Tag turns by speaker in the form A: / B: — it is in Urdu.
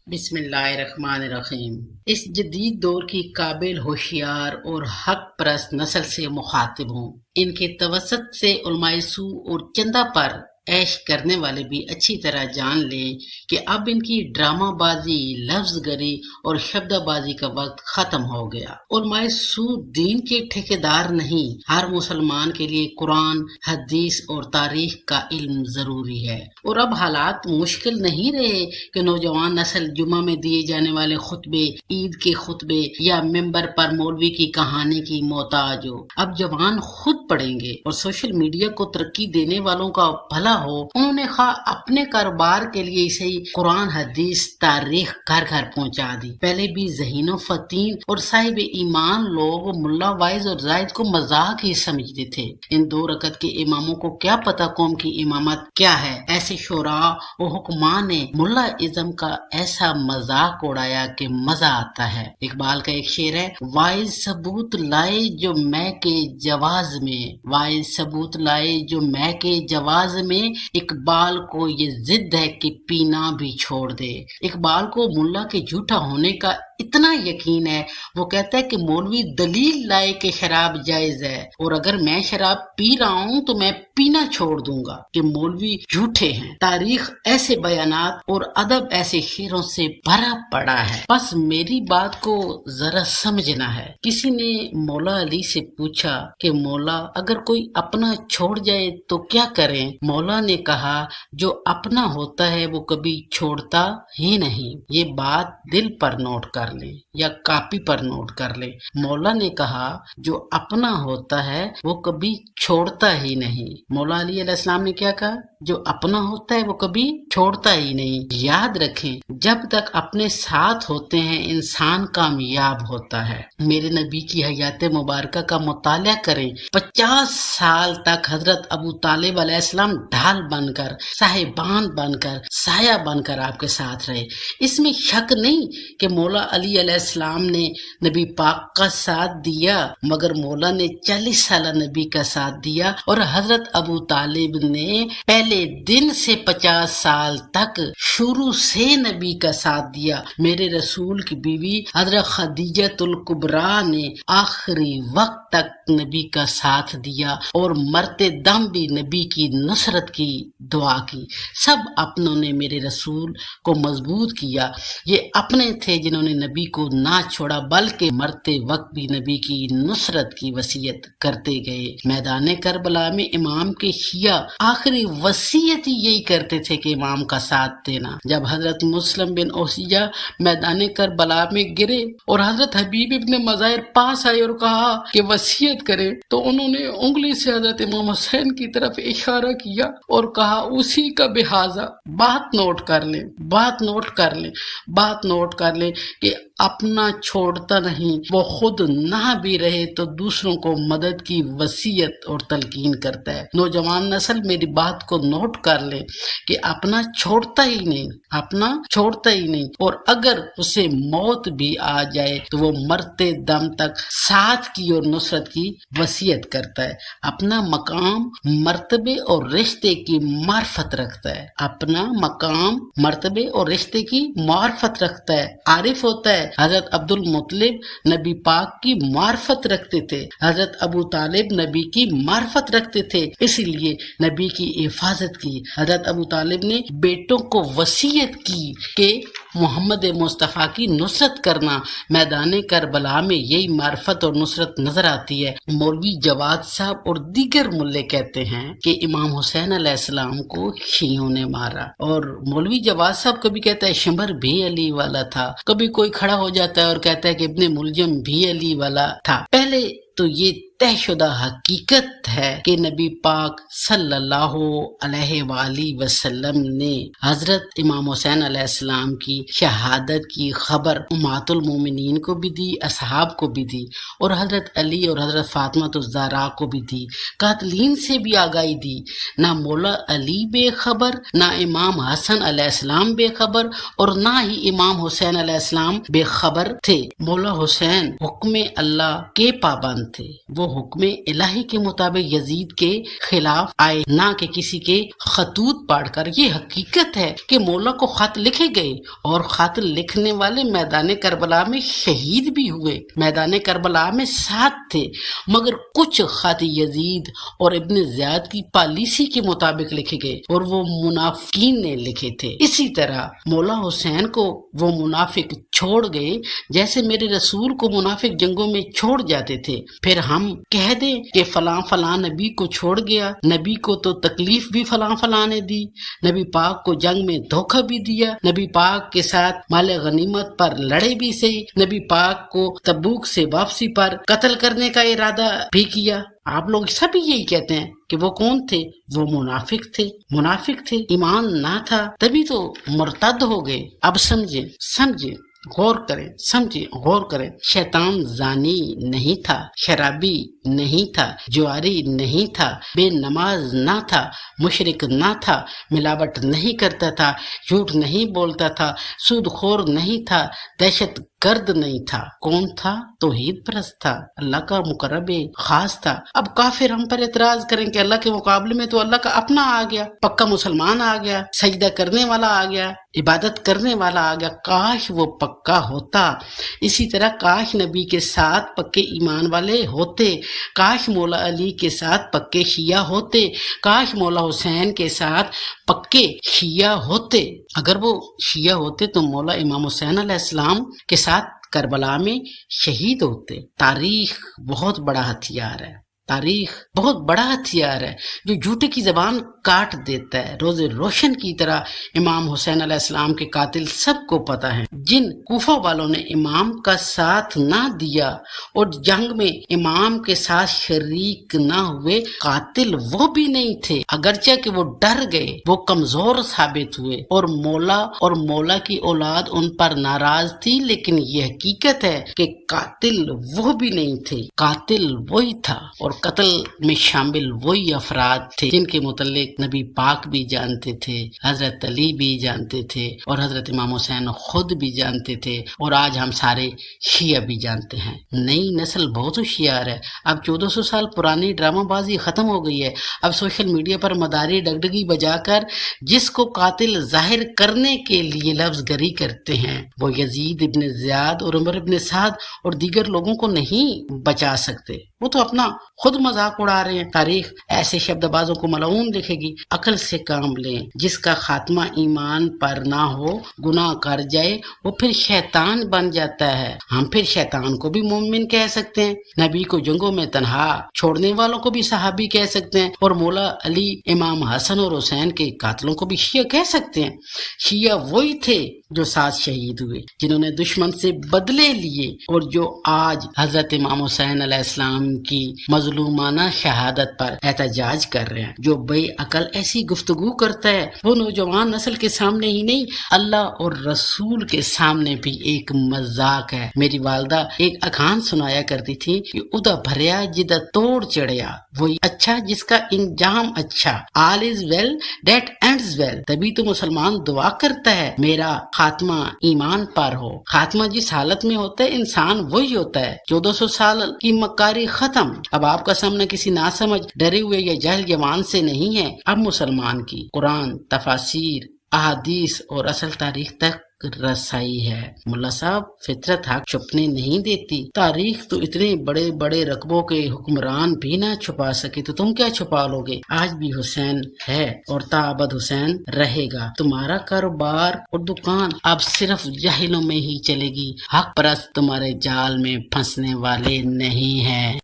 A: بسم اللہ الرحمن الرحیم۔ اس جدید دور کی قابل ہوشیار اور حق پرست نسل سے مخاطب ہوں۔ ان کے توسط سے علماء سو اور چندہ پر عیش کرنے والے بھی اچھی طرح جان لیں کہ اب ان کی ڈرامہ بازی، لفظ گری اور شبدہ بازی کا وقت ختم ہو گیا۔ علماء سو دین کے ٹھیکیدار نہیں، ہر مسلمان کے لیے قرآن، حدیث اور تاریخ کا علم ضروری ہے۔ اور اب حالات مشکل نہیں رہے کہ نوجوان نسل جمعہ میں دیے جانے والے خطبے، عید کے خطبے یا ممبر پر مولوی کی کہانی کی محتاج ہو۔ اب جوان خود پڑھیں گے اور سوشل میڈیا کو ترقی دینے والوں کا بھلا ہو، انہوں نے خواہ اپنے کاروبار کے لیے صحیح قرآن، حدیث، تاریخ گھر گھر پہنچا دی۔ پہلے بھی ذہین و فطین اور صاحب ایمان لوگ ملا وائز اور زائد کو مذاق ہی سمجھتے تھے۔ ان 2 رکعت کے اماموں کو کیا پتا قوم کی امامت کیا ہے۔ ایسے شعراء و حکمان نے ملا ازم کا ایسا مذاق اڑایا کہ مزہ آتا ہے۔ اقبال کا ایک شعر ہے، وائز ثبوت لائے جو میں کے جواز میں، وائز ثبوت لائے جو میں کے جواز میں، اقبال کو یہ ضد ہے کہ پینا بھی چھوڑ دے۔ اقبال کو ملا کے جھوٹا ہونے کا اتنا یقین ہے، وہ کہتا ہے کہ مولوی دلیل لائے کہ شراب جائز ہے، اور اگر میں شراب پی رہا ہوں تو میں پینا چھوڑ دوں گا کہ مولوی جھوٹے ہیں۔ تاریخ ایسے بیانات اور ادب ایسے شعروں سے بھرا پڑا ہے، بس میری بات کو ذرا سمجھنا ہے۔ کسی نے مولا علی سے پوچھا کہ مولا اگر کوئی اپنا چھوڑ جائے تو کیا کریں؟ مولا نے کہا جو اپنا ہوتا ہے وہ کبھی چھوڑتا ہی نہیں۔ یہ بات دل پر نوٹ کر لیں یا کاپی پر نوٹ کر لیں۔ مولا نے کہا جو اپنا ہوتا ہے وہ کبھی چھوڑتا ہی نہیں۔ مولا علی علیہ السلام نے کیا کہا؟ جو اپنا ہوتا ہے وہ کبھی چھوڑتا ہی نہیں۔ یاد رکھیں جب تک اپنے ساتھ ہوتے ہیں انسان کامیاب ہوتا ہے۔ میرے نبی کی حیات مبارکہ کا مطالعہ کریں۔ 50 سال تک حضرت ابو طالب علیہ السلام ڈھال بن کر، صاحبان بن کر، سایہ بن کر آپ کے ساتھ رہے۔ اس میں شک نہیں کہ مولا علی علیہ السلام نے نبی پاک کا ساتھ دیا، مگر مولا نے 40 سالہ نبی کا ساتھ دیا، اور حضرت ابو طالب نے پہلے دن سے 50 سال تک شروع سے نبی کا ساتھ دیا۔ میرے رسول کی بیوی حضرت خدیجہ الکبریٰ نے آخری وقت تک نبی کا ساتھ دیا اور مرتے دم بھی نبی کی نصرت کی دعا کی۔ سب اپنوں نے میرے رسول کو مضبوط کیا۔ یہ اپنے تھے جنہوں نے نبی کو نہ چھوڑا، بلکہ مرتے وقت بھی نبی کی نصرت کی وصیت کرتے گئے۔ میدان کربلا میں امام کے شیعہ آخری وصیت ہی یہی کرتے تھے کہ امام کا ساتھ دینا۔ جب حضرت مسلم بن اوسیہ میدان کربلا میں گرے اور حضرت حبیب ابن مظاہر پاس آئے اور کہا کہ وصیت کرے، تو انہوں نے انگلی سے حضرت امام حسین کی طرف اشارہ کیا اور کہا اسی کا بحاظہ۔ بات نوٹ کر لیں، بات نوٹ کر لیں، بات نوٹ کر لیں کہ اپنا چھوڑتا نہیں، وہ خود نہ بھی رہے تو دوسروں کو مدد کی وصیت اور تلقین کرتا ہے۔ نوجوان نسل میری بات کو نوٹ کر لیں کہ اپنا چھوڑتا ہی نہیں، اپنا چھوڑتا ہی نہیں، اور اگر اسے موت بھی آ جائے تو وہ مرتے دم تک ساتھ کی اور نصرت کی وصیت کرتا ہے۔ اپنا مقام، مرتبے اور رشتے کی معرفت رکھتا ہے، اپنا مقام، مرتبے اور رشتے کی معرفت رکھتا ہے، عارف ہوتا ہے۔ حضرت عبد المطلب نبی پاک کی معرفت رکھتے تھے، حضرت ابو طالب نبی کی معرفت رکھتے تھے، اس لیے نبی کی حفاظت کی۔ حضرت ابو طالب نے بیٹوں کو وصیت کی کہ محمد مصطفیٰ کی نصرت کرنا۔ میدان کربلا میں یہی معرفت اور نصرت نظر آتی ہے۔ مولوی جواد صاحب اور دیگر ملے کہتے ہیں کہ امام حسین علیہ السلام کو شیعوں نے مارا، اور مولوی جواد صاحب کبھی کہتا ہے شمر بھی علی والا تھا، کبھی کوئی کھڑا ہو جاتا ہے اور کہتا ہے کہ ابن ملجم بھی علی والا تھا۔ پہلے تو یہ طے شدہ حقیقت ہے کہ نبی پاک صلی اللہ علیہ وآلہ وسلم نے حضرت امام حسین علیہ السلام کی شہادت کی خبر امہات المومنین کو بھی دی، اصحاب کو بھی دی، اور حضرت علی اور حضرت فاطمہ الزہرا کو بھی دی۔ قاتلین سے بھی آگاہی دی۔ نہ مولا علی بے خبر، نہ امام حسن علیہ السلام بے خبر، اور نہ ہی امام حسین علیہ السلام بے خبر تھے۔ مولا حسین حکم اللہ کے پابند تھے، وہ وہ حکم الہی کے مطابق یزید کے خلاف آئے، نہ کہ کسی کے خطوط پڑھ کر۔ یہ حقیقت ہے کہ مولا کو خط لکھے گئے اور خط لکھنے والے میدان کربلا میں شہید بھی ہوئے۔ میدان کربلا میں 7 تھے، مگر کچھ خط یزید اور ابن زیاد کی پالیسی کے مطابق لکھے گئے اور وہ منافقین نے لکھے تھے۔ اسی طرح مولا حسین کو وہ منافق چھوڑ گئے جیسے میرے رسول کو منافق جنگوں میں چھوڑ جاتے تھے۔ پھر ہم کہہ دیں کہ فلاں فلاں نبی کو چھوڑ گیا، نبی کو تو تکلیف بھی فلاں فلاں نے دی، نبی پاک کو جنگ میں دھوکہ بھی دیا، نبی پاک کے ساتھ مال غنیمت پر لڑے بھی صحیح، نبی پاک کو تبوک سے واپسی پر قتل کرنے کا ارادہ بھی کیا۔ آپ لوگ سب یہی کہتے ہیں کہ وہ کون تھے؟ وہ منافق تھے، منافق تھے، ایمان نہ تھا، تبھی تو مرتد ہو گئے۔ اب سمجھیں، غور کریں، سمجھیں، غور کریں۔ شیطان زانی نہیں تھا، شرابی نہیں تھا، جواری نہیں تھا، بے نماز نہ تھا، مشرک نہ تھا، ملاوٹ نہیں کرتا تھا، جھوٹ نہیں بولتا تھا، سود خور نہیں تھا، دہشت گرد نہیں تھا۔ کون تھا؟ توحید پرست تھا، اللہ کا مقرب خاص تھا۔ اب کافر ہم پر اعتراض کریں کہ اللہ کے مقابلے میں تو اللہ کا اپنا آ گیا، پکا مسلمان آ گیا، سجدہ کرنے والا آ گیا، عبادت کرنے والا آ گیا۔ کاش وہ پکا ہوتا، اسی طرح کاش نبی کے ساتھ پکے ایمان والے ہوتے، کاش مولا علی کے ساتھ پکے شیعہ ہوتے، کاش مولا حسین کے ساتھ پکے شیعہ ہوتے۔ اگر وہ شیعہ ہوتے تو مولا امام حسین علیہ السلام کے ساتھ کربلا میں شہید ہوتے۔ تاریخ بہت بڑا ہتھیار ہے، تاریخ بہت بڑا ہتھیار ہے جو جھوٹے کی زبان کاٹ دیتا ہے۔ روز روشن کی طرح امام حسین علیہ السلام کے قاتل سب کو پتہ ہے۔ جن کوفہ والوں نے امام کا ساتھ نہ دیا اور جنگ میں امام کے ساتھ شریک نہ ہوئے، قاتل وہ بھی نہیں تھے، اگرچہ کہ وہ ڈر گئے، وہ کمزور ثابت ہوئے اور مولا کی اولاد ان پر ناراض تھی، لیکن یہ حقیقت ہے کہ قاتل وہ بھی نہیں تھے، قاتل وہی تھا، اور قتل میں شامل وہی افراد تھے جن کے متعلق نبی پاک بھی جانتے تھے، حضرت علی بھی جانتے تھے، اور حضرت امام حسین خود بھی جانتے تھے، اور آج ہم سارے شیعہ بھی جانتے ہیں۔ نئی نسل بہت ہوشیار ہے۔ اب 1400 سال پرانی ڈرامہ بازی ختم ہو گئی ہے۔ اب سوشل میڈیا پر مداری ڈگڈگی بجا کر جس کو قاتل ظاہر کرنے کے لیے لفظ گری کرتے ہیں، وہ یزید ابن زیاد اور عمر ابن سعد اور دیگر لوگوں کو نہیں بچا سکتے۔ وہ تو اپنا خود مذاق اڑا رہے ہیں۔ تاریخ ایسے شبد بازوں کو ملعون لکھے گی۔ عقل سے کام لیں۔ جس کا خاتمہ ایمان پر نہ ہو، گناہ کر جائے، وہ پھر شیطان بن جاتا ہے۔ ہم پھر شیطان کو بھی مومن کہہ سکتے ہیں، نبی کو جنگوں میں تنہا چھوڑنے والوں کو بھی صحابی کہہ سکتے ہیں، اور مولا علی، امام حسن اور حسین کے قاتلوں کو بھی شیعہ کہہ سکتے ہیں۔ شیعہ وہی تھے جو 7 شہید ہوئے، جنہوں نے دشمن سے بدلے لیے، اور جو آج حضرت امام حسین علیہ السلام کی مظلومانہ شہادت پر احتجاج کر رہے ہیں۔ جو بے عقل ایسی گفتگو کرتا ہے، وہ نوجوان نسل کے سامنے ہی نہیں، اللہ اور رسول کے سامنے بھی ایک مذاق ہے۔ میری والدہ ایک اخان سنایا کرتی تھی کہ ادا بھریا جدہ توڑ چڑھیا، وہی اچھا جس کا انجام اچھا۔ All is well that ends well۔ تبھی تو مسلمان دعا کرتا ہے میرا خاتمہ ایمان پر ہو۔ خاتمہ جس حالت میں ہوتا ہے انسان وہی ہوتا ہے۔ 1400 سال کی مکاری ختم۔ اب آپ کا سامنا کسی ناسمجھ، ڈرے ہوئے یا جاہل جوان سے نہیں ہے۔ اب مسلمان کی قرآن، تفاسیر، احادیث اور اصل تاریخ تک رسائی ہے۔ ملا صاحب، فطرت حق چھپنے نہیں دیتی۔ تاریخ تو اتنے بڑے بڑے رقبوں کے حکمران بھی نہ چھپا سکے تو تم کیا چھپا لو گے؟ آج بھی حسین ہے اور تا ابد حسین رہے گا۔ تمہارا کاروبار اور دکان اب صرف جاہلوں میں ہی چلے گی۔ حق پرست تمہارے جال میں پھنسنے والے نہیں ہیں۔